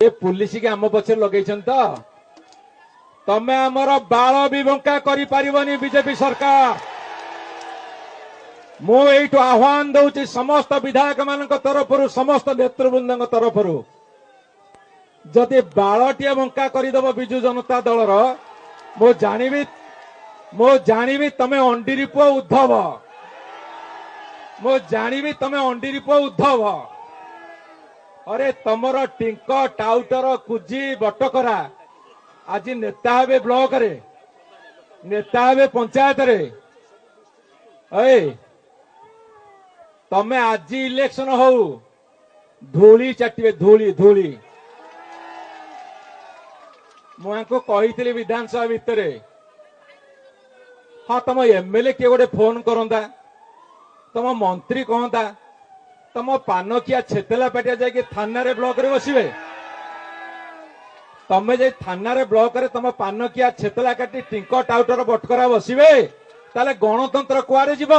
ये पुलिस के आम पछे लगे तमें आमर बाल भी बंका करी बीजेपी सरकार मुझे आह्वान दूची समस्त विधायक मान तरफ समस्त नेतृवृंद तरफ जदि बालटे बंका करदेव विजु जनता दलर मो जानी तमें अंडीरी पुआ उद्धव मो जानी तमें अंडीरी पुआ उद्धव अरे तमर टिंक टाउटर कुजी बटकरा आज नेता हे ब्लॉक रे नेता हे पंचायत रे तमें आज इलेक्शन हो धूली चाटे धूली धूली मुझे कही विधानसभा भितर हाँ तुम एमएलए किए गोटे फोन करता तुम मंत्री कहता तुम पानकिया छेतला पाटिया जाके थाना रे ब्लॉक रे बसिबे तमें जे थाना रे ब्लॉक रे तुम पानकिया छेतला काटी टिंक टाउटर बटकरा बसिबे ताले गणतंत्र कुआरे जीव।